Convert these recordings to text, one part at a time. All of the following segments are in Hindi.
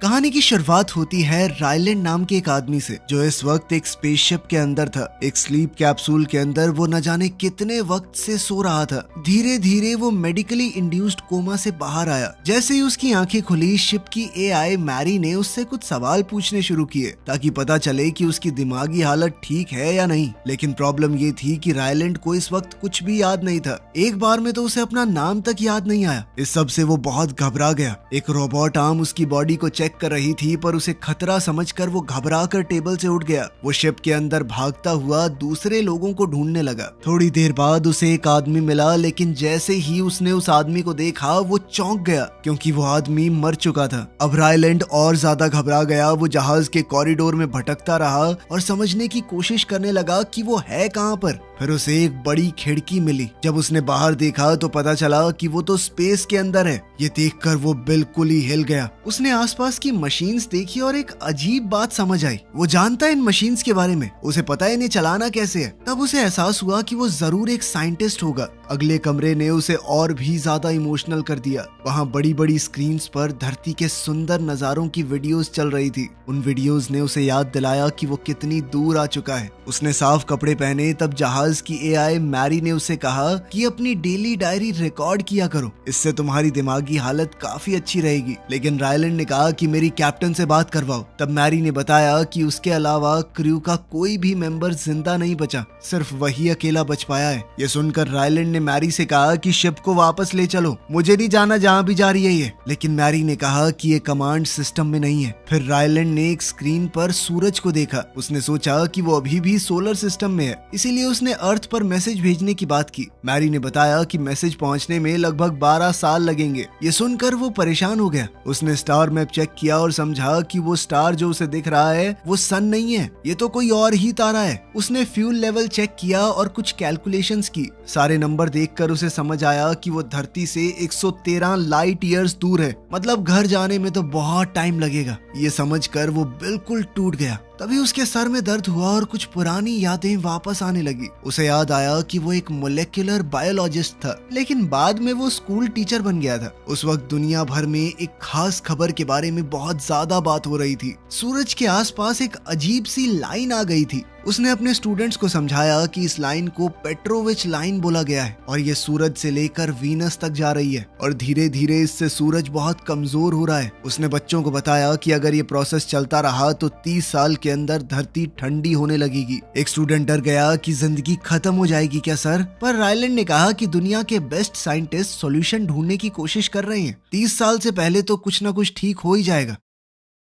कहानी की शुरुआत होती है रायलैंड नाम के एक आदमी से, जो इस वक्त एक स्पेसशिप के अंदर था। एक स्लीप कैप्सूल के अंदर वो न जाने कितने वक्त से सो रहा था। धीरे धीरे वो मेडिकली इंड्यूस्ड कोमा से बाहर आया। जैसे ही उसकी आंखें खुली, शिप की एआई मैरी ने उससे कुछ सवाल पूछने शुरू किए ताकि पता चले कि उसकी दिमागी हालत ठीक है या नहीं। लेकिन प्रॉब्लम ये थी कि रायलैंड को इस वक्त कुछ भी याद नहीं था। एक बार में तो उसे अपना नाम तक याद नहीं आया। इस सब से वो बहुत घबरा गया। एक रोबोट आर्म उसकी बॉडी को चेक कर रही थी, पर उसे खतरा समझकर वो घबरा कर टेबल से उठ गया। वो शिप के अंदर भागता हुआ दूसरे लोगों को ढूंढने लगा। थोड़ी देर बाद उसे एक आदमी मिला, लेकिन जैसे ही उसने उस आदमी को देखा वो चौंक गया क्योंकि वो आदमी मर चुका था। अब रायलैंड और ज्यादा घबरा गया। वो जहाज के कॉरिडोर में भटकता रहा और समझने की कोशिश करने लगा कि वो है कहाँ पर। फिर उसे एक बड़ी खिड़की मिली। जब उसने बाहर देखा तो पता चला कि वो तो स्पेस के अंदर है। ये देखकर वो बिल्कुल ही हिल गया। उसने आसपास की मशीन्स देखी और एक अजीब बात समझ आई। वो जानता है इन मशीन्स के बारे में, उसे पता है इन्हें चलाना कैसे है। तब उसे एहसास हुआ कि वो जरूर एक साइंटिस्ट होगा। अगले कमरे ने उसे और भी ज्यादा इमोशनल कर दिया। वहाँ बड़ी बड़ी स्क्रीन्स पर धरती के सुंदर नजारों की वीडियोस चल रही थी। उन वीडियोस ने उसे याद दिलाया कि वो कितनी दूर आ चुका है। उसने साफ कपड़े पहने। तब जहाज की एआई मैरी ने उसे कहा कि अपनी डेली डायरी रिकॉर्ड किया करो, इससे तुम्हारी दिमागी हालत काफी अच्छी रहेगी। लेकिन रायलैंड ने कहा कि मेरी कैप्टन से बात करवाओ। तब मैरी ने बताया कि उसके अलावा क्रू का कोई भी मेंबर जिंदा नहीं बचा, सिर्फ वही अकेला बच पाया है। ये सुनकर रायलैंड ने मैरी से कहा कि शिप को वापस ले चलो, मुझे नहीं जाना जहाँ भी जा रही है ये। लेकिन मैरी ने कहा कि ये कमांड सिस्टम में नहीं है। फिर रायलैंड ने एक स्क्रीन पर सूरज को देखा। उसने सोचा कि वो अभी भी सोलर सिस्टम में है, इसीलिए उसने अर्थ पर मैसेज भेजने की बात की। मैरी ने बताया कि मैसेज पहुंचने में लगभग 12 साल लगेंगे। ये सुनकर वो परेशान हो गया। उसने स्टार मैप चेक किया और समझा कि वो स्टार जो उसे दिख रहा है वो सन नहीं है, ये तो कोई और ही तारा है। उसने फ्यूल लेवल चेक किया और कुछ कैलकुलेशंस की। सारे नंबर देखकर उसे समझ आया कि वो धरती से 113 लाइट ईयर्स दूर है, मतलब घर जाने में तो बहुत टाइम लगेगा। ये समझकर वो बिल्कुल टूट गया। तभी उसके सर में दर्द हुआ और कुछ पुरानी यादें वापस आने लगी। उसे याद आया कि वो एक मोलेक्युलर बायोलॉजिस्ट था, लेकिन बाद में वो स्कूल टीचर बन गया था। उस वक्त दुनिया भर में एक खास खबर के बारे में बहुत ज्यादा बात हो रही थी। सूरज के आसपास एक अजीब सी लाइन आ गई थी। उसने अपने स्टूडेंट्स को समझाया कि इस लाइन को पेट्रोविच लाइन बोला गया है और ये सूरज से लेकर वीनस तक जा रही है और धीरे धीरे इससे सूरज बहुत कमजोर हो रहा है। उसने बच्चों को बताया कि अगर ये प्रोसेस चलता रहा तो 30 साल के अंदर धरती ठंडी होने लगेगी। एक स्टूडेंट डर गया कि जिंदगी खत्म हो जाएगी क्या सर? पर रायलैंड ने कहा कि दुनिया के बेस्ट साइंटिस्ट सॉल्यूशन ढूंढने की कोशिश कर रहे हैं। 30 साल से पहले तो कुछ ना कुछ ठीक हो ही जाएगा।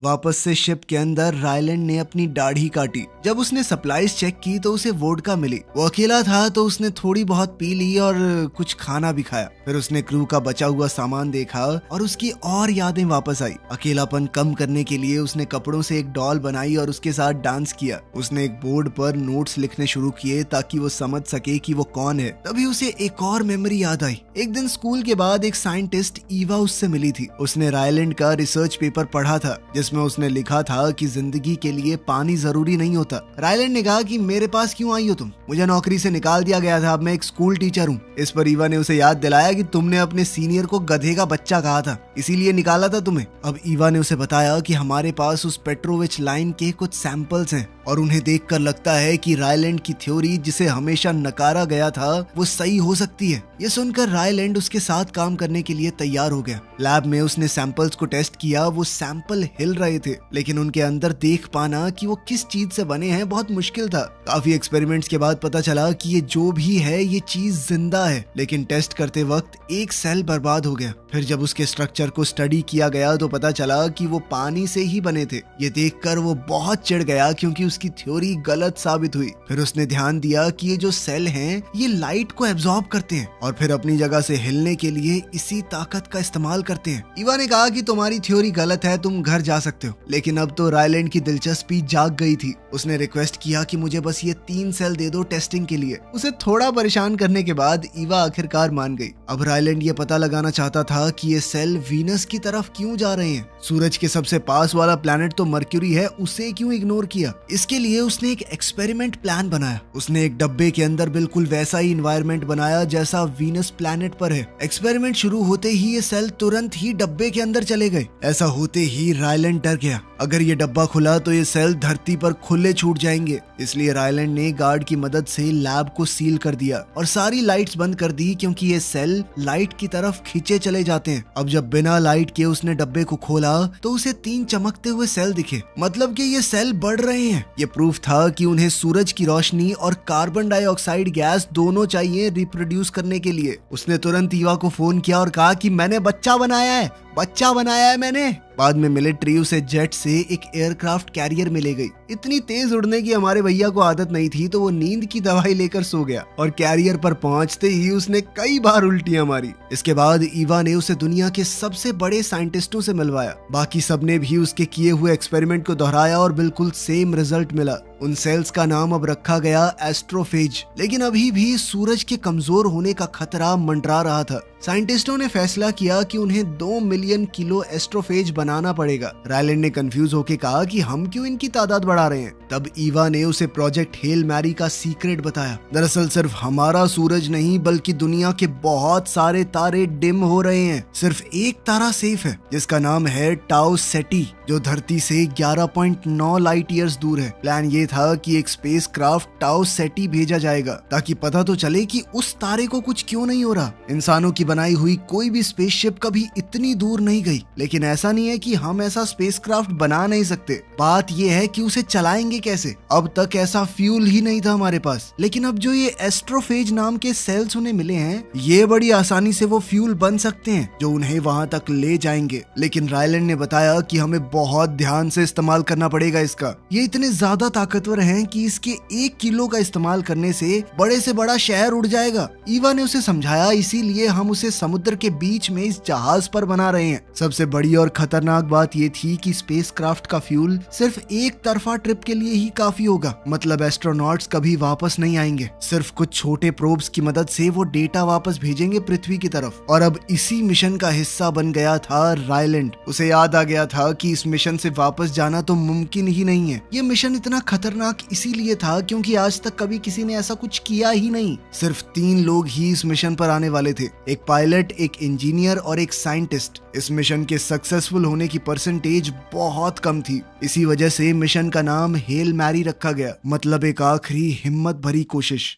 वापस से शिप के अंदर रायलैंड ने अपनी दाढ़ी काटी। जब उसने सप्लाईज चेक की तो उसे वोडका मिली। वो अकेला था तो उसने थोड़ी बहुत पी ली और कुछ खाना भी खाया। फिर उसने क्रू का बचा हुआ सामान देखा और उसकी और यादें वापस आई। अकेलापन कम करने के लिए उसने कपड़ों से एक डॉल बनाई और उसके साथ डांस किया। उसने एक बोर्ड पर नोट्स लिखने शुरू किए ताकि वो समझ सके कि वो कौन है। तभी उसे एक और मेमोरी याद आई। एक दिन स्कूल के बाद एक साइंटिस्ट ईवा उससे मिली थी। उसने रायलैंड का रिसर्च पेपर पढ़ा था जिसमें उसने लिखा था कि जिंदगी के लिए पानी जरूरी नहीं होता। रायलैंड ने कहा कि मेरे पास क्यों आई हो तुम? मुझे नौकरी से निकाल दिया गया था, अब मैं एक स्कूल टीचर हूँ। इस पर ईवा ने उसे याद दिलाया कि तुमने अपने सीनियर को गधे का बच्चा कहा था, इसीलिए निकाला था तुम्हें। अब ईवा ने उसे बताया कि हमारे पास उस पेट्रोविच लाइन के कुछ सैंपल्स हैं और उन्हें देखकर लगता है कि रायलैंड की थ्योरी जिसे हमेशा नकारा गया था वो सही हो सकती है। ये सुनकर रायलैंड उसके साथ काम करने के लिए तैयार हो गया। लैब में उसने सैंपल्स को टेस्ट किया। वो सैंपल हिल रहे थे, लेकिन उनके अंदर देख पाना कि वो किस चीज से बने हैं बहुत मुश्किल था। काफी एक्सपेरिमेंट्स के बाद पता चला कि ये जो भी है ये चीज जिंदा है, लेकिन टेस्ट करते वक्त एक सेल बर्बाद हो गया। फिर जब उसके स्ट्रक्चर को स्टडी किया गया तो पता चला कि वो पानी से ही बने थे। ये देखकर वो बहुत चिढ़ गया क्योंकि उसकी थ्योरी गलत साबित हुई। फिर उसने ध्यान दिया कि ये जो सेल हैं ये लाइट को एब्जॉर्ब करते हैं और फिर अपनी जगह से हिलने के लिए इसी ताकत का इस्तेमाल करते हैं। ईवा ने कहा कि तुम्हारी थ्योरी गलत है, तुम घर जा सकते हो। लेकिन अब तो रायलैंड की दिलचस्पी जाग गई थी। उसने रिक्वेस्ट किया कि मुझे बस ये 3 सेल दे दो टेस्टिंग के लिए। उसे थोड़ा परेशान करने के बाद ईवा आखिरकार मान गई। अब रायलैंड ये पता लगाना चाहता था था कि ये सेल वीनस की तरफ क्यों जा रहे हैं। सूरज के सबसे पास वाला प्लैनेट तो मर्क्यूरी है, उसे क्यों इग्नोर किया। इसके लिए उसने एक एक्सपेरिमेंट प्लान बनाया। उसने एक डब्बे के अंदर बिल्कुल वैसा ही इन्वायरमेंट बनाया जैसा वीनस प्लैनेट पर है। एक्सपेरिमेंट शुरू होते ही ये सेल तुरंत ही डब्बे के अंदर चले गए। ऐसा होते ही रायलैंड डर गया, अगर ये डब्बा खुला तो ये सेल धरती पर खुले छूट जाएंगे। इसलिए रायलैंड ने गार्ड की मदद से लैब को सील कर दिया और सारी लाइट्स बंद कर दी, क्योंकि ये सेल लाइट की तरफ खींचे चले जाते हैं। अब जब बिना लाइट के उसने डब्बे को खोला तो उसे 3 चमकते हुए सेल दिखे, मतलब कि ये सेल बढ़ रहे हैं। ये प्रूफ था कि उन्हें सूरज की रोशनी और कार्बन डाइऑक्साइड गैस दोनों चाहिए रिप्रोड्यूस करने के लिए। उसने तुरंत ईवा को फोन किया और कहा कि मैंने बच्चा बनाया है मैंने। बाद में मिलिट्री उसे जेट से एक एयरक्राफ्ट कैरियर में ले गई। इतनी तेज उड़ने की हमारे भैया को आदत नहीं थी, तो वो नींद की दवाई लेकर सो गया और कैरियर पर पहुंचते ही उसने कई बार उल्टियां मारी। इसके बाद ईवा ने उसे दुनिया के सबसे बड़े साइंटिस्टों से मिलवाया। बाकी सबने भी उसके किए हुए एक्सपेरिमेंट को दोहराया और बिल्कुल सेम रिजल्ट मिला। उन सेल्स का नाम अब रखा गया एस्ट्रोफेज। लेकिन अभी भी सूरज के कमजोर होने का खतरा मंडरा रहा था। साइंटिस्टों ने फैसला किया कि उन्हें 2 मिलियन किलो एस्ट्रोफेज बनाना पड़ेगा। रायलैंड ने कंफ्यूज होकर कहा कि हम क्यों इनकी तादाद बढ़ा रहे हैं। तब ईवा ने उसे प्रोजेक्ट हेल मैरी का सीक्रेट बताया। दरअसल सिर्फ हमारा सूरज नहीं, बल्कि दुनिया के बहुत सारे तारे डिम हो रहे हैं। सिर्फ एक तारा सेफ है, जिसका नाम है टाउ सेटी, जो धरती से 11.9 लाइट ईयर्स दूर है। प्लान ये था कि एक स्पेस क्राफ्ट टाउ सेटी भेजा जाएगा, ताकि पता तो चले कि उस तारे को कुछ क्यों नहीं हो रहा। इंसानों की बनाई हुई कोई भी स्पेसशिप कभी इतनी दूर नहीं गई। लेकिन ऐसा नहीं है कि हम ऐसा स्पेसक्राफ्ट बना नहीं सकते, बात यह है कि उसे चलाएंगे कैसे। अब तक ऐसा फ्यूल ही नहीं था हमारे पास। लेकिन अब जो ये एस्ट्रोफेज नाम के सेल्स उन्हें मिले हैं, ये बड़ी आसानी से वो फ्यूल बन सकते हैं जो उन्हें वहां तक ले जाएंगे। लेकिन रायलैंड ने बताया कि हमें बहुत ध्यान से इस्तेमाल करना पड़ेगा इसका। ये इतने ज्यादा ताकतवर हैं कि इसके 1 किलो का इस्तेमाल करने से बड़े से बड़ा शहर उड़ जाएगा। ईवा ने उसे समझाया, इसीलिए हम उसे समुद्र के बीच में इस जहाज पर बना रहे हैं। सबसे बड़ी और खतरनाक बात ये थी कि स्पेसक्राफ्ट का फ्यूल सिर्फ एक तरफा ट्रिप के लिए ही काफी होगा। मतलब एस्ट्रोनॉट्स कभी वापस नहीं आएंगे। सिर्फ कुछ छोटे प्रोब्स की मदद से वो डेटा वापस भेजेंगे पृथ्वी की तरफ। और अब इसी मिशन का हिस्सा बन गया था रायलैंड। उसे याद आ गया था कि इस मिशन से वापस जाना तो मुमकिन ही नहीं है। ये मिशन इतना खतरनाक इसीलिए था क्योंकि आज तक कभी किसी ने ऐसा कुछ किया ही नहीं। सिर्फ 3 लोग ही इस मिशन पर आने वाले थे, एक पायलट, एक इंजीनियर और एक साइंटिस्ट। इस मिशन के सक्सेसफुल होने की परसेंटेज बहुत कम थी। इसी वजह से मिशन का नाम हेल मैरी रखा गया, मतलब एक आखिरी हिम्मत भरी कोशिश।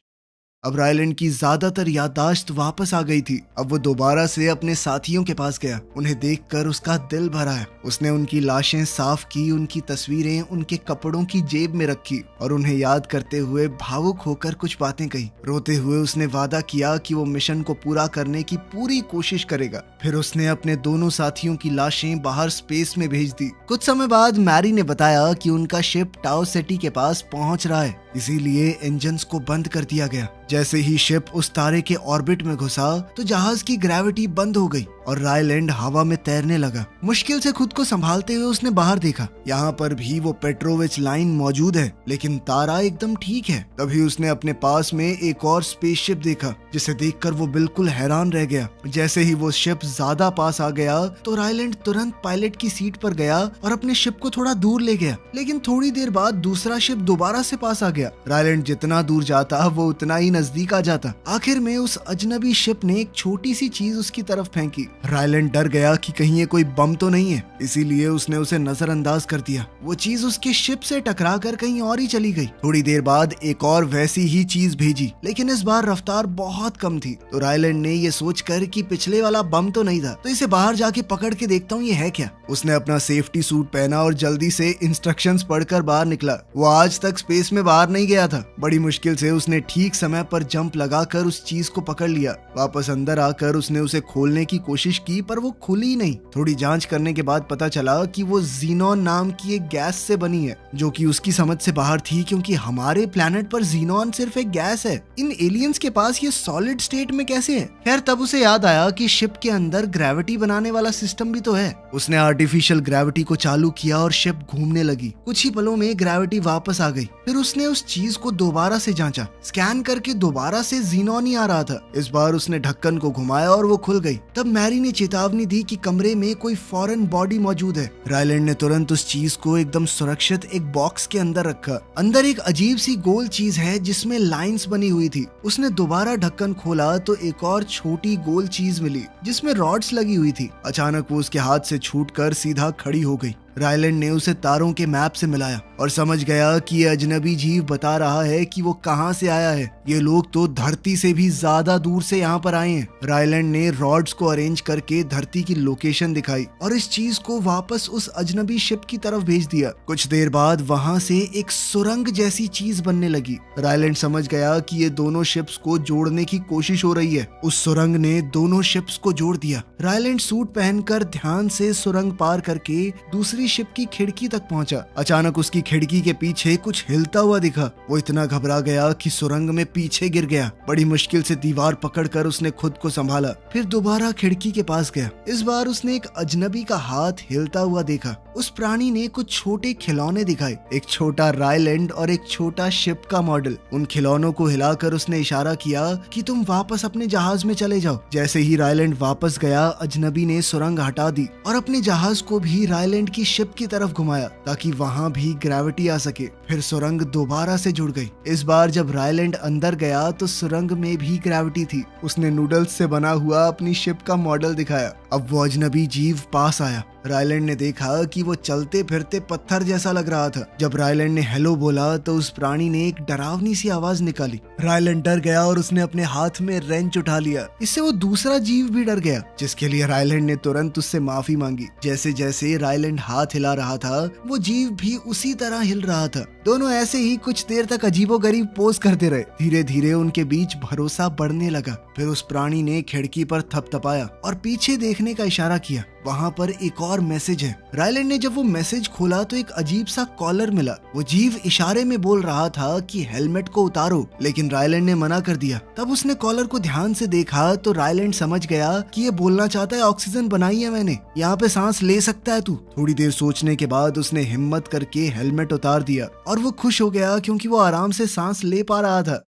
अब रायलैंड की ज्यादातर याददाश्त वापस आ गई थी। अब वो दोबारा से अपने साथियों के पास गया। उन्हें देखकर उसका दिल भरा है। उसने उनकी लाशें साफ की, उनकी तस्वीरें उनके कपड़ों की जेब में रखी और उन्हें याद करते हुए भावुक होकर कुछ बातें कही। रोते हुए उसने वादा किया कि वो मिशन को पूरा करने की पूरी कोशिश करेगा। फिर उसने अपने दोनों साथियों की लाशें बाहर स्पेस में भेज दी। कुछ समय बाद मैरी ने बताया कि उनका शिप टाउ सेटी के पास पहुंच रहा है, इसीलिए इंजन्स को बंद कर दिया गया। जैसे ही शिप उस तारे के ऑर्बिट में घुसा तो जहाज की ग्रेविटी बंद हो गई और रायलैंड हवा में तैरने लगा। मुश्किल से खुद को संभालते हुए उसने बाहर देखा। यहाँ पर भी वो पेट्रोविच लाइन मौजूद है, लेकिन तारा एकदम ठीक है। तभी उसने अपने पास में एक और स्पेसशिप देखा, जिसे देखकर वो बिल्कुल हैरान रह गया। जैसे ही वो शिप ज्यादा पास आ गया तो रायलैंड तुरंत पायलट की सीट पर गया और अपने शिप को थोड़ा दूर ले गया। लेकिन थोड़ी देर बाद दूसरा शिप दोबारा से पास आ गया। रायलैंड जितना दूर जाता वो उतना ही नजदीक आ जाता। आखिर में उस अजनबी शिप ने एक छोटी सी चीज उसकी तरफ फेंकी। रायलैंड डर गया कि कहीं ये कोई बम तो नहीं है, इसीलिए उसने उसे नजरअंदाज कर दिया। वो चीज उसके शिप से टकराकर कहीं और ही चली गई। थोड़ी देर बाद एक और वैसी ही चीज भेजी, लेकिन इस बार रफ्तार बहुत कम थी। तो रायलैंड ने ये सोचकर कि पिछले वाला बम तो नहीं था, तो इसे बाहर जाके पकड़ के देखता हूँ ये है क्या। उसने अपना सेफ्टी सूट पहना और जल्दी से इंस्ट्रक्शंस पढ़कर बाहर निकला। वो आज तक स्पेस में बाहर नहीं गया था। बड़ी मुश्किल से उसने ठीक समय पर जंप लगाकर उस चीज को पकड़ लिया। वापस अंदर आकर उसने उसे खोलने की कोशिश की, पर वो खुली नहीं। थोड़ी जांच करने के बाद पता चला कि वो जीनॉन नाम की एक गैस से बनी है, जो कि उसकी समझ से बाहर थी, क्योंकि हमारे प्लेनेट पर जीनॉन सिर्फ एक गैस है। इन एलियंस के पास ये सॉलिड स्टेट में कैसे है। खैर, तब उसे याद आया कि शिप के अंदर ग्रेविटी बनाने वाला सिस्टम भी तो है। उसने आर्टिफिशियल ग्रेविटी को चालू किया और शिप घूमने लगी। कुछ ही पलों में ग्रेविटी वापस आ गई। फिर उसने उस चीज को दोबारा से जांचा। स्कैन करके दोबारा से जीनॉन ही आ रहा था। इस बार उसने ढक्कन को घुमाया और वो खुल गई। तब मैरी ने चेतावनी दी कि कमरे में कोई फॉरेन बॉडी मौजूद है। रायलैंड ने तुरंत उस चीज को एकदम सुरक्षित एक बॉक्स के अंदर रखा। अंदर एक अजीब सी गोल चीज है जिसमें लाइंस बनी हुई थी। उसने दोबारा ढक्कन खोला तो एक और छोटी गोल चीज मिली जिसमें रॉड्स लगी हुई थी। अचानक वो उसके हाथ से छूटकर सीधा खड़ी हो गई। रायलैंड ने उसे तारों के मैप से मिलाया और समझ गया कि ये अजनबी जीव बता रहा है कि वो कहाँ से आया है। ये लोग तो धरती से भी ज्यादा दूर से यहाँ पर आए हैं। रायलैंड ने रॉड्स को अरेंज करके धरती की लोकेशन दिखाई और इस चीज को वापस उस अजनबी शिप की तरफ भेज दिया। कुछ देर बाद वहाँ से एक सुरंग जैसी चीज बनने लगी। रायलैंड समझ गया कि ये दोनों शिप्स को जोड़ने की कोशिश हो रही है। उस सुरंग ने दोनों शिप्स को जोड़ दिया। रायलैंड सूट पहनकर ध्यान से सुरंग पार करके दूसरी शिप की खिड़की तक पहुंचा। अचानक उसकी खिड़की के पीछे कुछ हिलता हुआ दिखा। वो इतना घबरा गया कि सुरंग में पीछे गिर गया। बड़ी मुश्किल से दीवार पकड़कर उसने खुद को संभाला। फिर दोबारा खिड़की के पास गया। इस बार उसने एक अजनबी का हाथ हिलता हुआ देखा। उस प्राणी ने कुछ छोटे खिलौने दिखाए, एक छोटा रायलैंड और एक छोटा शिप का मॉडल। उन खिलौनों को हिलाकर उसने इशारा किया कि तुम वापस अपने जहाज में चले जाओ। जैसे ही रायलैंड वापस गया, अजनबी ने सुरंग हटा दी और अपने जहाज को भी रायलैंड की शिप की तरफ घुमाया ताकि वहाँ भी ग्रेविटी आ सके। फिर सुरंग दोबारा से जुड़ गई। इस बार जब रायलैंड अंदर गया तो सुरंग में भी ग्रेविटी थी। उसने नूडल्स से बना हुआ अपनी शिप का मॉडल दिखाया। अब वो अजनबी जीव पास आया। रायलैंड ने देखा कि वो चलते फिरते पत्थर जैसा लग रहा था। जब रायलैंड ने हेलो बोला तो उस प्राणी ने एक डरावनी सी आवाज निकाली। रायलैंड डर गया और उसने अपने हाथ में रेंच उठा लिया। इससे वो दूसरा जीव भी डर गया, जिसके लिए रायलैंड ने तुरंत उससे माफी मांगी। जैसे जैसे रायलैंड हाथ हिला रहा था, वो जीव भी उसी तरह हिल रहा था। दोनों ऐसे ही कुछ देर तक अजीबोगरीब पोज करते रहे। धीरे धीरे उनके बीच भरोसा बढ़ने लगा। फिर उस प्राणी ने खिड़की पर थपथपाया और पीछे देखने का इशारा किया। वहाँ पर एक और मैसेज है। रायलैंड ने जब वो मैसेज खोला तो एक अजीब सा कॉलर मिला। वो जीव इशारे में बोल रहा था कि हेलमेट को उतारो, लेकिन रायलैंड ने मना कर दिया। तब उसने कॉलर को ध्यान से देखा तो रायलैंड समझ गया कि ये बोलना चाहता है ऑक्सीजन बनाई है मैंने, यहाँ पे सांस ले सकता है तू। थोड़ी देर सोचने के बाद उसने हिम्मत करके हेलमेट उतार दिया और वो खुश हो गया क्योंकि वो आराम से सांस ले पा रहा था।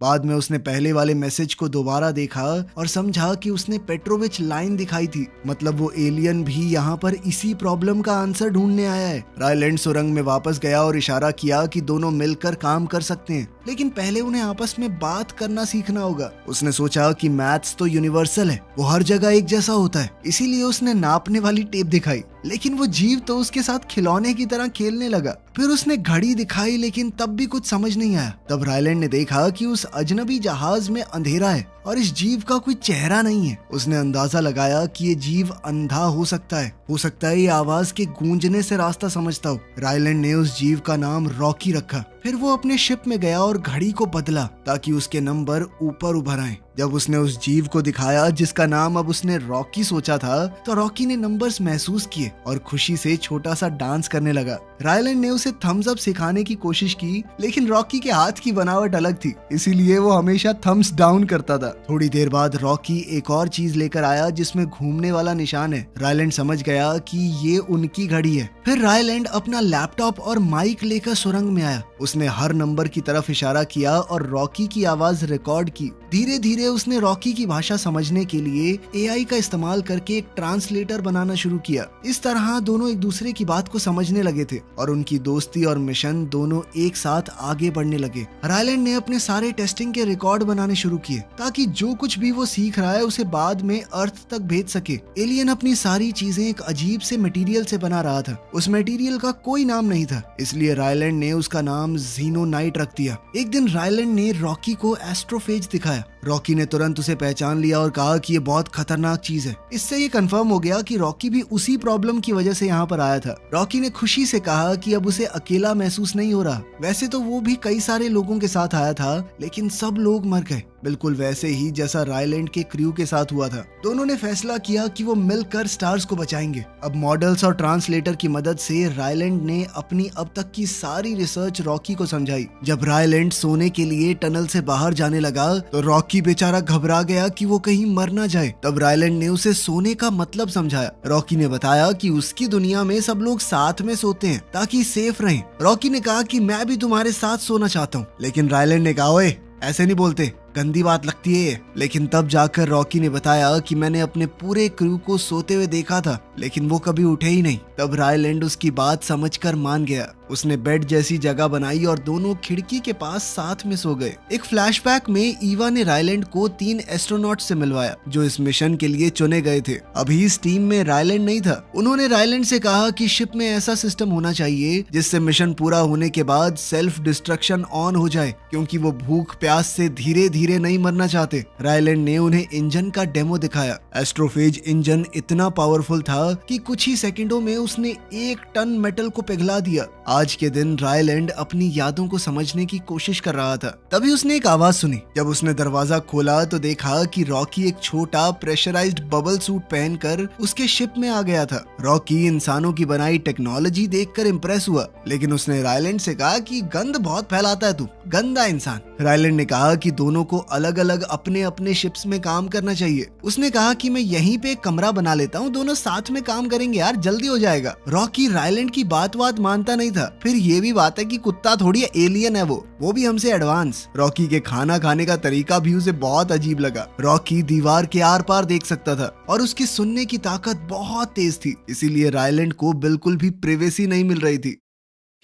बाद में उसने पहले वाले मैसेज को दोबारा देखा और समझा कि उसने पेट्रोविच लाइन दिखाई थी। मतलब वो एलियन भी यहाँ पर इसी प्रॉब्लम का आंसर ढूंढने आया है। रायलैंड सुरंग में वापस गया और इशारा किया कि दोनों मिलकर काम कर सकते हैं, लेकिन पहले उन्हें आपस में बात करना सीखना होगा। उसने सोचा कि मैथ्स तो यूनिवर्सल है, वो हर जगह एक जैसा होता है, इसीलिए उसने नापने वाली टेप दिखाई। लेकिन वो जीव तो उसके साथ खिलौने की तरह खेलने लगा। फिर उसने घड़ी दिखाई, लेकिन तब भी कुछ समझ नहीं आया। तब रायलैंड ने देखा कि उस अजनबी जहाज में अंधेरा है और इस जीव का कोई चेहरा नहीं है। उसने अंदाजा लगाया कि ये जीव अंधा हो सकता है ये आवाज के गूंजने से रास्ता समझता हो। रायलैंड ने उस जीव का नाम रॉकी रखा। फिर वो अपने शिप में गया और घड़ी को बदला ताकि उसके नंबर ऊपर उभर आए। जब उसने उस जीव को दिखाया जिसका नाम अब उसने रॉकी सोचा था, तो रॉकी ने नंबर्स महसूस किए और खुशी से छोटा सा डांस करने लगा। रायलैंड ने उसे थम्स अप सिखाने की कोशिश की, लेकिन रॉकी के हाथ की बनावट अलग थी, इसीलिए वो हमेशा थम्स डाउन करता था। थोड़ी देर बाद रॉकी एक और चीज लेकर आया जिसमें घूमने वाला निशान है। रायलैंड समझ गया कि ये उनकी घड़ी है। फिर रायलैंड अपना लैपटॉप और माइक लेकर सुरंग में आया। उसने हर नंबर की तरफ इशारा किया और रॉकी की आवाज रिकॉर्ड की। धीरे धीरे उसने रॉकी की भाषा समझने के लिए एआई का इस्तेमाल करके एक ट्रांसलेटर बनाना शुरू किया। इस तरह दोनों एक दूसरे की बात को समझने लगे थे और उनकी दोस्ती और मिशन दोनों एक साथ आगे बढ़ने लगे। रायलैंड ने अपने सारे टेस्टिंग के रिकॉर्ड बनाने शुरू किए ताकि जो कुछ भी वो सीख रहा है उसे बाद में अर्थ तक भेज सके। एलियन अपनी सारी चीजें एक अजीब से मटेरियल से बना रहा था। उस मटेरियल का कोई नाम नहीं था, इसलिए रायलैंड ने उसका नाम ज़ीनोनाइट रख दिया। एक दिन रायलैंड ने रॉकी को एस्ट्रोफेज दिखाया। रॉकी ने तुरंत उसे पहचान लिया और कहा कि ये बहुत खतरनाक चीज है। इससे ये कंफर्म हो गया कि रॉकी भी उसी प्रॉब्लम की वजह से यहाँ पर आया था। रॉकी ने खुशी से कहा कि अब उसे अकेला महसूस नहीं हो रहा। वैसे तो वो भी कई सारे लोगों के साथ आया था, लेकिन सब लोग मर गए, बिल्कुल वैसे ही जैसा रायलैंड के क्रू के साथ हुआ था। दोनों ने फैसला किया कि वो मिलकर स्टार्स को बचाएंगे। अब मॉडल्स और ट्रांसलेटर की मदद से रायलैंड ने अपनी अब तक की सारी रिसर्च रॉकी को समझाई। जब रायलैंड सोने के लिए टनल से बाहर जाने लगा तो रॉकी बेचारा घबरा गया कि वो कहीं मर ना जाए। तब रायलैंड ने उसे सोने का मतलब समझाया। रॉकी ने बताया कि उसकी दुनिया में सब लोग साथ में सोते हैं ताकि सेफ रहें। रॉकी ने कहा कि मैं भी तुम्हारे साथ सोना चाहता हूँ, लेकिन रायलैंड ने कहा, ओए ऐसे नहीं बोलते, गंदी बात लगती है ये। लेकिन तब जाकर रॉकी ने बताया कि मैंने अपने पूरे क्रू को सोते हुए देखा था, लेकिन वो कभी उठे ही नहीं। तब रायलैंड उसकी बात समझकर मान गया। उसने बेड जैसी जगह बनाई और दोनों खिड़की के पास साथ में सो गए। एक फ्लैशबैक में ईवा ने रायलैंड को 3 एस्ट्रोनॉट से मिलवाया जो इस मिशन के लिए चुने गए थे। अभी इस टीम में रायलैंड नहीं था। उन्होंने रायलैंड से कहा कि शिप में ऐसा सिस्टम होना चाहिए जिससे मिशन पूरा होने के बाद सेल्फ डिस्ट्रक्शन ऑन हो जाए, क्योंकि वो भूख प्यास से धीरे धीरे नहीं मरना चाहते। रायलैंड ने उन्हें इंजन का डेमो दिखाया। एस्ट्रोफेज इंजन इतना पावरफुल था कि कुछ ही सेकंडों में उसने 1 टन मेटल को पिघला दिया। आज के दिन रायलैंड अपनी यादों को समझने की कोशिश कर रहा था। तभी उसने एक आवाज सुनी। जब उसने दरवाजा खोला तो देखा कि रॉकी एक छोटा प्रेशराइज्ड बबल सूट पहनकर उसके शिप में आ गया था। रॉकी इंसानों की बनाई टेक्नोलॉजी देखकर इंप्रेस हुआ, लेकिन उसने रायलैंड से कहा कि गंद बहुत फैलाता है तू, गंदा इंसान। रायलैंड ने कहा कि दोनों को अलग अलग अपने अपने शिप्स में काम करना चाहिए। उसने कहा कि मैं यहीं पे एक कमरा बना लेता हूँ, दोनों साथ में काम करेंगे यार, जल्दी हो जाएगा। रॉकी रायलैंड की बात मानता नहीं था। फिर ये भी बात है कि कुत्ता थोड़ी एलियन है, वो भी हमसे एडवांस। रॉकी के खाना खाने का तरीका भी उसे बहुत अजीब लगा। रॉकी दीवार के आर पार देख सकता था और उसकी सुनने की ताकत बहुत तेज थी, इसीलिए रायलैंड को बिल्कुल भी प्राइवेसी नहीं मिल रही थी।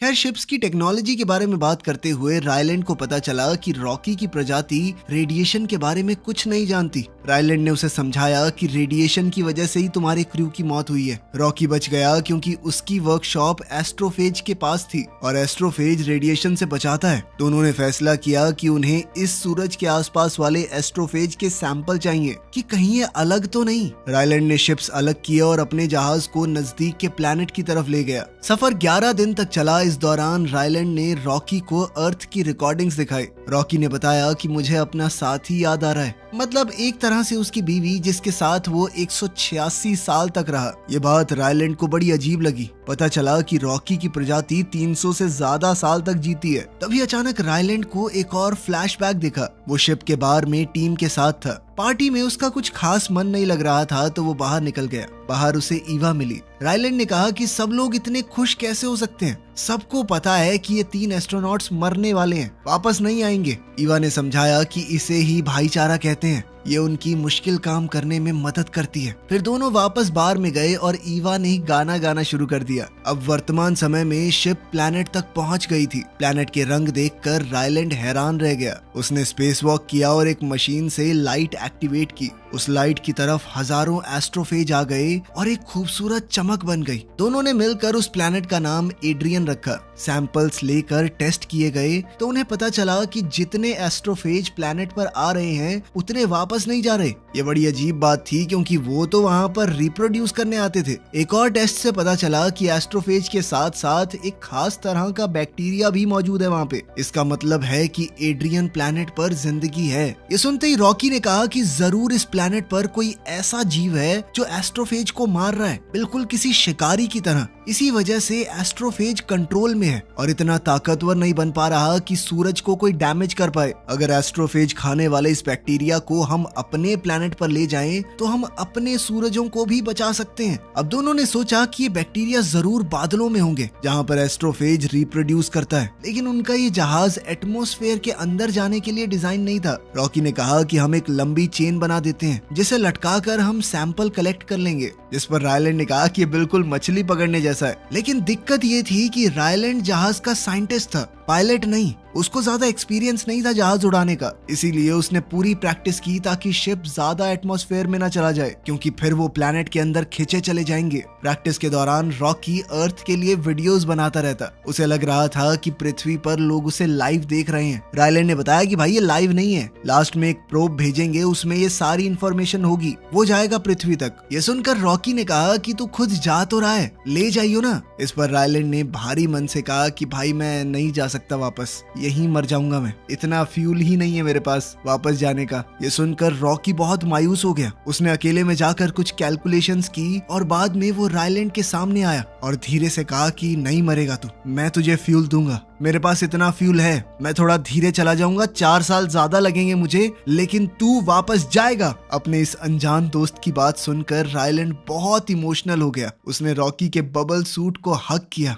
खैर, शिप्स की टेक्नोलॉजी के बारे में बात करते हुए रायलैंड को पता चला कि रॉकी की प्रजाति रेडिएशन के बारे में कुछ नहीं जानती। रायलैंड ने उसे समझाया कि रेडिएशन की वजह से ही तुम्हारे क्रू की मौत हुई है। रॉकी बच गया क्योंकि उसकी वर्कशॉप एस्ट्रोफेज के पास थी और एस्ट्रोफेज रेडिएशन से बचाता है। तो उन्होंने फैसला किया कि उन्हें इस सूरज के आसपास वाले एस्ट्रोफेज के सैंपल चाहिए कि कहीं ये अलग तो नहीं। रायलैंड ने शिप्स अलग किया और अपने जहाज को नजदीक के प्लैनेट की तरफ ले गया। सफर 11 दिन तक चला। इस दौरान रायलैंड ने रॉकी को अर्थ की रिकॉर्डिंग्स दिखाई। रॉकी ने बताया कि मुझे अपना साथी याद आ रहा है, मतलब एक तरह से उसकी बीवी जिसके साथ वो 186 साल तक रहा। ये बात रायलैंड को बड़ी अजीब लगी। पता चला कि रॉकी की प्रजाति 300 से ज्यादा साल तक जीती है। तभी अचानक रायलैंड को एक और फ्लैशबैक दिखा। वो शिप के बार में टीम के साथ था। पार्टी में उसका कुछ खास मन नहीं लग रहा था तो वो बाहर निकल गया। बाहर उसे ईवा मिली। रायलैंड ने कहा कि सब लोग इतने खुश कैसे हो सकते हैं, सबको पता है कि ये 3 एस्ट्रोनॉट्स मरने वाले हैं, वापस नहीं आएंगे। ईवा ने समझाया कि इसे ही भाईचारा कहते हैं, ये उनकी मुश्किल काम करने में मदद करती है। फिर दोनों वापस बार में गए और ईवा ने गाना गाना शुरू कर दिया। अब वर्तमान समय में शिप प्लैनेट तक पहुंच गई थी। प्लैनेट के रंग देखकर रायलैंड हैरान रह गया। उसने स्पेस वॉक किया और एक मशीन से लाइट एक्टिवेट की। उस लाइट की तरफ हजारों एस्ट्रोफेज आ गए और एक खूबसूरत चमक बन गई। दोनों ने मिलकर उस प्लैनेट का नाम एड्रियन रखा। सैंपल्स लेकर टेस्ट किए गए तो उन्हें पता चला कि जितने एस्ट्रोफेज प्लैनेट पर आ रहे हैं उतने वापस नहीं जा रहे। ये बड़ी अजीब बात थी क्योंकि वो तो वहाँ पर रिप्रोड्यूस करने आते थे। एक और टेस्ट से पता चला कि एस्ट्रोफेज के साथ साथ एक खास तरह का बैक्टीरिया भी मौजूद है वहाँ पे। इसका मतलब है कि एड्रियन प्लैनेट पर जिंदगी है। ये सुनते ही रॉकी ने कहा कि जरूर इस प्लैनेट पर कोई ऐसा जीव है जो एस्ट्रोफेज को मार रहा है, बिल्कुल किसी शिकारी की तरह। इसी वजह से एस्ट्रोफेज कंट्रोल में है और इतना ताकतवर नहीं बन पा रहा कि सूरज को कोई डैमेज कर पाए। अगर एस्ट्रोफेज खाने वाले इस बैक्टीरिया को हम अपने प्लैनेट पर ले जाएं तो हम अपने सूरजों को भी बचा सकते हैं। अब दोनों ने सोचा कि ये बैक्टीरिया जरूर बादलों में होंगे जहाँ पर एस्ट्रोफेज रिप्रोड्यूस करता है, लेकिन उनका ये जहाज एटमॉस्फेयर के अंदर जाने के लिए डिजाइन नहीं था। रॉकी ने कहा कि हम एक लंबी चेन बना देते हैं जिसे लटकाकर हम सैंपल कलेक्ट कर लेंगे, जिस पर रायलैंड ने कहा कि बिल्कुल मछली पकड़ने जैसा है। लेकिन दिक्कत ये थी कि रायलैंड जहाज का साइंटिस्ट था, पायलट नहीं। उसको ज्यादा एक्सपीरियंस नहीं था जहाज उड़ाने का, इसीलिए उसने पूरी प्रैक्टिस की ताकि शिप ज्यादा एटमॉस्फेयर में न चला जाए, क्योंकि फिर वो प्लैनेट के अंदर खींचे चले जाएंगे। प्रैक्टिस के दौरान रॉकी अर्थ के लिए वीडियोस बनाता रहता। उसे लग रहा था कि पृथ्वी पर लोग उसे लाइव देख रहे हैं। रायलैंड ने बताया कि भाई ये लाइव नहीं है, लास्ट में एक प्रोब भेजेंगे, उसमें ये सारी इंफॉर्मेशन होगी, वो जाएगा पृथ्वी तक। ये सुनकर रॉकी ने कहा कि तू खुद जा तो रहा है, ले जाइयो ना। इस पर रायलैंड ने भारी मन से कहा कि भाई मैं नहीं जा सकता वापस, यहीं मर जाऊंगा मैं, इतना फ्यूल ही नहीं है मेरे पास वापस जाने का। ये सुनकर रॉकी बहुत मायूस हो गया। उसने अकेले में जाकर कुछ कैलकुलेशंस की और बाद में वो रायलैंड के सामने आया और धीरे से कहा कि नहीं मरेगा तू, मैं तुझे फ्यूल दूंगा, मेरे पास इतना फ्यूल है, मैं थोड़ा धीरे चला जाऊंगा, 4 साल ज्यादा लगेंगे मुझे, लेकिन तू वापस जाएगा। अपने इस अनजान दोस्त की बात सुनकर रायलैंड बहुत इमोशनल हो गया। उसने रॉकी के बबल सूट को हग किया।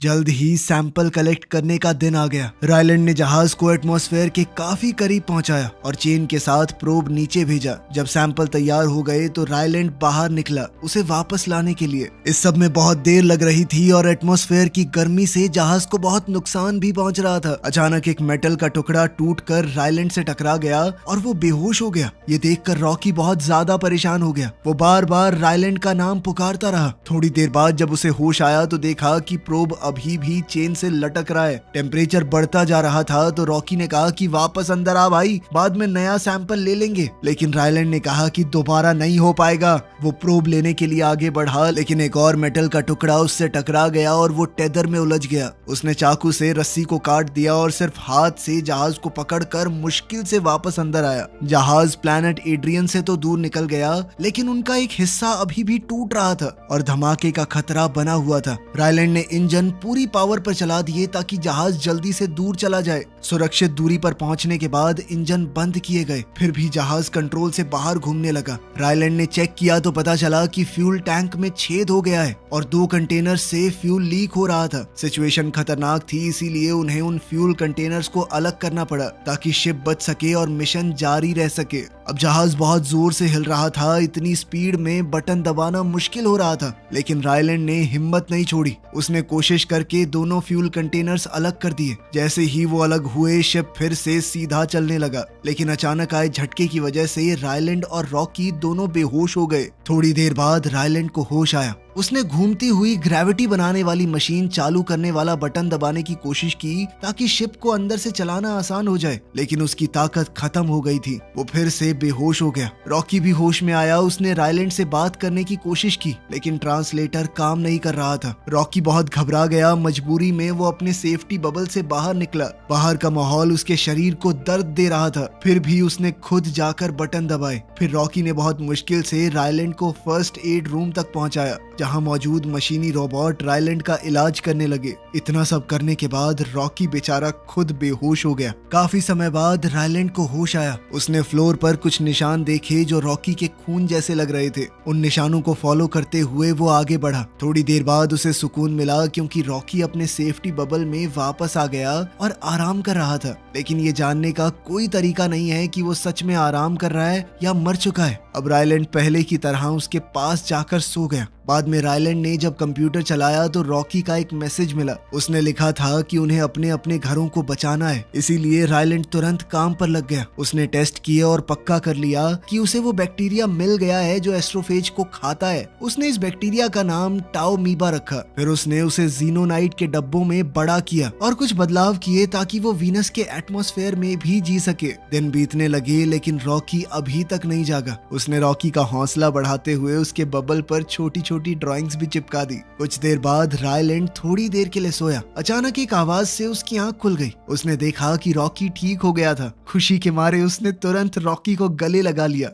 जल्द ही सैंपल कलेक्ट करने का दिन आ गया। रायलैंड ने जहाज को एटमॉस्फेयर के काफी करीब पहुंचाया और चेन के साथ प्रोब नीचे भेजा। जब सैंपल तैयार हो गए तो रायलैंड बाहर निकला उसे वापस लाने के लिए। इस सब में बहुत देर लग रही थी और एटमॉस्फेयर की गर्मी से जहाज को बहुत नुकसान भी पहुंच रहा था। अचानक एक मेटल का टुकड़ा टूटकर रायलैंड से टकरा गया और वो बेहोश हो गया। ये देखकर रॉकी बहुत ज्यादा परेशान हो गया। वो बार बार रायलैंड का नाम पुकारता रहा। थोड़ी देर बाद जब उसे होश आया तो देखा कि प्रोब अभी भी चेन से लटक रहा है। टेम्परेचर बढ़ता जा रहा था तो रॉकी ने कहा कि वापस अंदर आ भाई, बाद में नया सैंपल ले लेंगे। लेकिन रायलैंड ने कहा कि दोबारा नहीं हो पाएगा। वो प्रोब लेने के लिए आगे बढ़ा लेकिन एक और मेटल का टुकड़ा उससे टकरा गया और वो टेदर में उलझ गया। उसने चाकू से रस्सी को काट दिया और सिर्फ हाथ से जहाज को पकड़कर मुश्किल से वापस अंदर आया। जहाज प्लैनेट एड्रियन से तो दूर निकल गया लेकिन उनका एक हिस्सा अभी भी टूट रहा था और धमाके का खतरा बना हुआ था। रायलैंड ने इंजन पूरी पावर पर चला दिए ताकि जहाज जल्दी से दूर चला जाए। सुरक्षित दूरी पर पहुंचने के बाद इंजन बंद किए गए। फिर भी जहाज कंट्रोल से बाहर घूमने लगा। रायलैंड ने चेक किया तो पता चला कि फ्यूल टैंक में छेद हो गया है और 2 कंटेनर से फ्यूल लीक हो रहा था। सिचुएशन खतरनाक थी, इसीलिए उन्हें उन फ्यूल कंटेनर्स को अलग करना पड़ा ताकि शिप बच सके और मिशन जारी रह सके। अब जहाज बहुत जोर से हिल रहा था। इतनी स्पीड में बटन दबाना मुश्किल हो रहा था लेकिन रायलैंड ने हिम्मत नहीं छोड़ी। उसने कोशिश करके दोनों फ्यूल कंटेनर्स अलग कर दिए। जैसे ही वो अलग हुए शिप फिर से सीधा चलने लगा लेकिन अचानक आए झटके की वजह से रायलैंड और रॉकी दोनों बेहोश हो गए। थोड़ी देर बाद रायलैंड को होश आया। उसने घूमती हुई ग्रेविटी बनाने वाली मशीन चालू करने वाला बटन दबाने की कोशिश की ताकि शिप को अंदर से चलाना आसान हो जाए लेकिन उसकी ताकत खत्म हो गई थी। वो फिर से बेहोश हो गया। रॉकी भी होश में आया। उसने रायलैंड से बात करने की कोशिश की लेकिन ट्रांसलेटर काम नहीं कर रहा था। रॉकी बहुत घबरा गया। मजबूरी में वो अपने सेफ्टी बबल से बाहर निकला। बाहर का माहौल उसके शरीर को दर्द दे रहा था। फिर भी उसने खुद जाकर बटन दबाए। फिर रॉकी ने बहुत मुश्किल से रायलैंड को फर्स्ट एड रूम तक पहुंचाया जहां मौजूद मशीनी रोबोट रायलैंड का इलाज करने लगे। इतना सब करने के बाद रॉकी बेचारा खुद बेहोश हो गया। काफी समय बाद रायलैंड को होश आया। उसने फ्लोर पर कुछ निशान देखे जो रॉकी के खून जैसे लग रहे थे। उन निशानों को फॉलो करते हुए वो आगे बढ़ा। थोड़ी देर बाद उसे सुकून मिला क्योंकि रॉकी अपने सेफ्टी बबल में वापस आ गया और आराम कर रहा था। लेकिन ये जानने का कोई तरीका नहीं है कि वो सच में आराम कर रहा है या मर चुका है। अब रायलैंड पहले की तरह उसके पास जाकर सो गया। बाद में रायलैंड ने जब कंप्यूटर चलाया तो रॉकी का एक मैसेज मिला। उसने लिखा था कि उन्हें अपने अपने घरों को बचाना है, इसीलिए रायलैंड तुरंत काम पर लग गया। उसने टेस्ट किए और पक्का कर लिया कि उसे वो बैक्टीरिया मिल गया है जो एस्ट्रोफेज को खाता है। उसने इस बैक्टीरिया का नाम टाओमीबा रखा। फिर उसने उसे जीनोनाइट के डब्बों में बड़ा किया और कुछ बदलाव किए ताकि वो वीनस के एटमॉस्फेयर में भी जी सके। दिन बीतने लगे लेकिन रॉकी अभी तक नहीं जागा। उसने रॉकी का हौसला बढ़ाते हुए उसके बबल पर छोटी छोटी ड्राइंग्स भी चिपका दी। कुछ देर बाद रायलैंड थोड़ी देर के लिए सोया। अचानक एक आवाज से उसकी आंख खुल गई। उसने देखा कि रॉकी ठीक हो गया था। खुशी के मारे उसने तुरंत रॉकी को गले लगा लिया।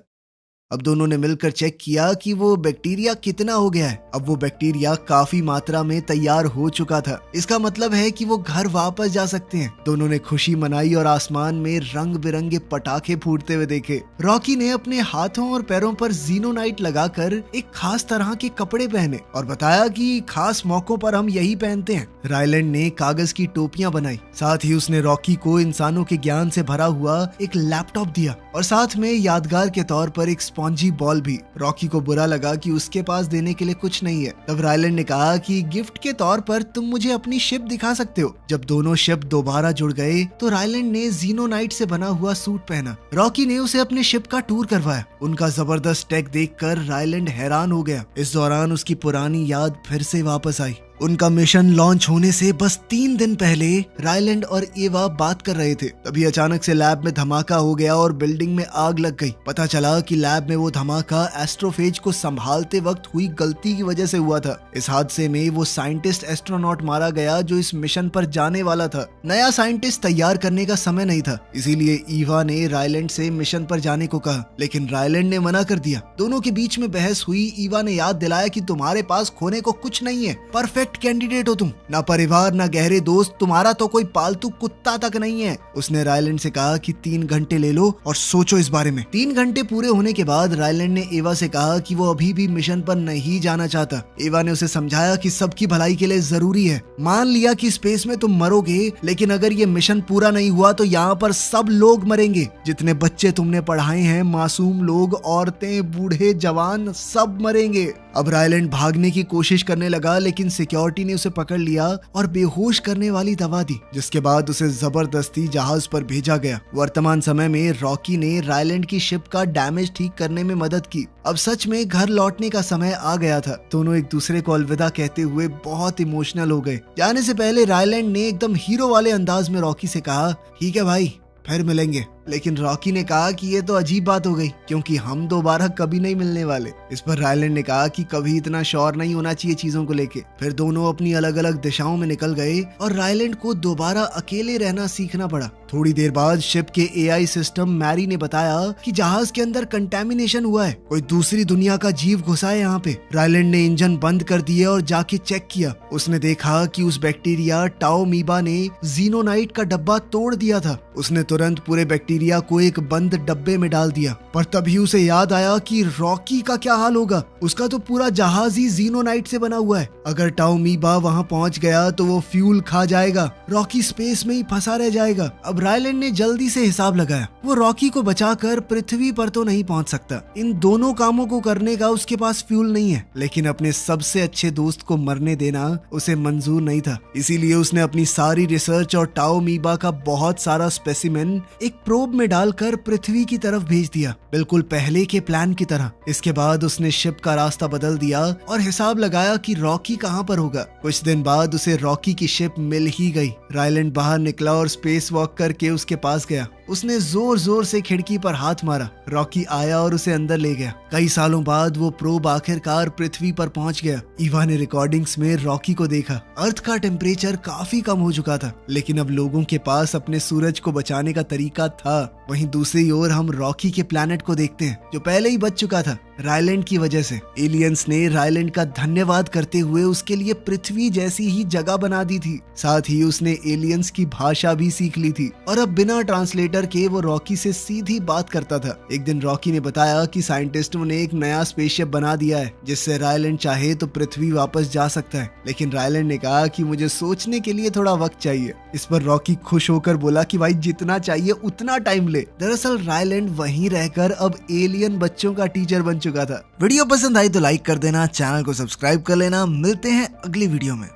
अब दोनों ने मिलकर चेक किया कि वो बैक्टीरिया कितना हो गया है। अब वो बैक्टीरिया काफी मात्रा में तैयार हो चुका था। इसका मतलब है कि वो घर वापस जा सकते हैं। दोनों ने खुशी मनाई और आसमान में रंग बिरंगे पटाखे फूटते हुए देखे। रॉकी ने अपने हाथों और पैरों पर जीनोनाइट लगाकर एक खास तरह के कपड़े पहने और बताया कि खास मौकों पर हम यही पहनते हैं। रायलैंड ने कागज की टोपियां बनाई। साथ ही उसने रॉकी को इंसानों के ज्ञान से भरा हुआ एक लैपटॉप दिया और साथ में यादगार के तौर पर एक स्पॉन्जी बॉल भी। रॉकी को बुरा लगा कि उसके पास देने के लिए कुछ नहीं है। तब रायलैंड ने कहा कि गिफ्ट के तौर पर तुम मुझे अपनी शिप दिखा सकते हो। जब दोनों शिप दोबारा जुड़ गए तो रायलैंड ने जीनोनाइट से बना हुआ सूट पहना। रॉकी ने उसे अपने शिप का टूर करवाया। उनका जबरदस्त टेक देखकर रायलैंड हैरान हो गया। इस दौरान उसकी पुरानी याद फिर से वापस आई। उनका मिशन लॉन्च होने से बस 3 दिन पहले रायलैंड और एवा बात कर रहे थे। तभी अचानक से लैब में धमाका हो गया और बिल्डिंग में आग लग गई। पता चला कि लैब में वो धमाका एस्ट्रोफेज को संभालते वक्त हुई गलती की वजह से हुआ था। इस हादसे में वो साइंटिस्ट एस्ट्रोनॉट मारा गया जो इस मिशन पर जाने वाला था। नया साइंटिस्ट तैयार करने का समय नहीं था, इसीलिए ईवा ने रायलैंड से मिशन पर जाने को कहा, लेकिन रायलैंड ने मना कर दिया। दोनों के बीच में बहस हुई। ईवा ने याद दिलाया कि तुम्हारे पास खोने को कुछ नहीं है, परफेक्ट परफेक्ट कैंडिडेट हो तुम, ना परिवार ना गहरे दोस्त, तुम्हारा तो कोई पालतू कुत्ता तक नहीं है। उसने रायलैंड से कहा कि 3 घंटे ले लो और सोचो इस बारे में। 3 घंटे पूरे होने के बाद रायलैंड ने एवा से कहा कि वो अभी भी मिशन पर नहीं जाना चाहता। एवा ने उसे समझाया कि सबकी भलाई के लिए जरूरी है। मान लिया कि स्पेस में तुम मरोगे, लेकिन अगर ये मिशन पूरा नहीं हुआ तो यहाँ पर सब लोग मरेंगे। जितने बच्चे तुमने पढ़ाए हैं, मासूम लोग, औरतें, बूढ़े, जवान, सब मरेंगे। अब रायलैंड भागने की कोशिश करने लगा, लेकिन सिक्योरिटी ने उसे पकड़ लिया और बेहोश करने वाली दवा दी, जिसके बाद उसे जबरदस्ती जहाज पर भेजा गया। वर्तमान समय में रॉकी ने रायलैंड की शिप का डैमेज ठीक करने में मदद की। अब सच में घर लौटने का समय आ गया था। दोनों एक दूसरे को अलविदा कहते हुए बहुत इमोशनल हो गए। जाने से पहले रायलैंड ने एकदम हीरो वाले अंदाज में रॉकी से कहा, ठीक है भाई, फिर मिलेंगे। लेकिन रॉकी ने कहा कि ये तो अजीब बात हो गई, क्योंकि हम दोबारा कभी नहीं मिलने वाले। इस पर रायलैंड ने कहा कि कभी इतना श्योर नहीं होना चाहिए चीजों को लेके। फिर दोनों अपनी अलग अलग दिशाओं में निकल गए और रायलैंड को दोबारा अकेले रहना सीखना पड़ा। थोड़ी देर बाद शिप के एआई सिस्टम मैरी ने बताया कि जहाज के अंदर कंटेमिनेशन हुआ है, कोई दूसरी दुनिया का जीव घुसा है यहाँ पे। रायलैंड ने इंजन बंद कर दिए और जाके चेक किया। उसने देखा कि उस बैक्टीरिया टाओमीबा ने जीनोनाइट का डब्बा तोड़ दिया था। उसने तुरंत पूरे बैक्टीरिया को एक बंद डब्बे में डाल दिया। पर तभी उसे याद आया कि रॉकी का क्या हाल होगा। उसका तो पूरा जहाज ही जीनोनाइट से बना हुआ है। अगर टाओमीबा वहां पहुंच गया तो वो फ्यूल खा जाएगा, रॉकी स्पेस में ही फंसा रह जाएगा। अब रायलैंड ने जल्दी से हिसाब लगाया। वो रॉकी को बचाकर पृथ्वी पर तो नहीं पहुंच सकता। इन दोनों कामों को करने का उसके पास फ्यूल नहीं है, लेकिन अपने सबसे अच्छे दोस्त को मरने देना उसे मंजूर नहीं था। इसीलिए उसने अपनी सारी रिसर्च और टाओमीबा का बहुत सारा स्पेसिमेन एक प्रोब में डालकर पृथ्वी की तरफ भेज दिया, बिल्कुल पहले के प्लान की तरह। इसके बाद उसने शिप का रास्ता बदल दिया और हिसाब लगाया कि रॉकी कहाँ पर होगा। कुछ दिन बाद उसे रॉकी की शिप मिल ही गई। रायलैंड बाहर निकला और स्पेस वॉक करके उसके पास गया। उसने जोर जोर से खिड़की पर हाथ मारा। रॉकी आया और उसे अंदर ले गया। कई सालों बाद वो प्रोब आखिरकार पृथ्वी पर पहुंच गया। ईवा ने रिकॉर्डिंग्स में रॉकी को देखा। अर्थ का टेम्परेचर काफी कम हो चुका था, लेकिन अब लोगों के पास अपने सूरज को बचाने का तरीका था। वहीं दूसरी ओर हम रॉकी के प्लैनेट को देखते हैं, जो पहले ही बच चुका था रायलैंड की वजह से। एलियंस ने रायलैंड का धन्यवाद करते हुए उसके लिए पृथ्वी जैसी ही जगह बना दी थी। साथ ही उसने एलियंस की भाषा भी सीख ली थी और अब बिना ट्रांसलेटर के वो रॉकी से सीधी बात करता था। एक दिन रॉकी ने बताया कि साइंटिस्टों ने एक नया स्पेसशिप बना दिया है, जिससे रायलैंड चाहे तो पृथ्वी वापस जा सकता है। लेकिन रायलैंड ने कहा कि मुझे सोचने के लिए थोड़ा वक्त चाहिए। इस पर रॉकी खुश होकर बोला कि भाई जितना चाहिए उतना टाइम ले। दरअसल रायलैंड वहीं रहकर अब एलियन बच्चों का टीचर बन चुका था। वीडियो पसंद आई तो लाइक कर देना, चैनल को सब्सक्राइब कर लेना। मिलते हैं अगली वीडियो में।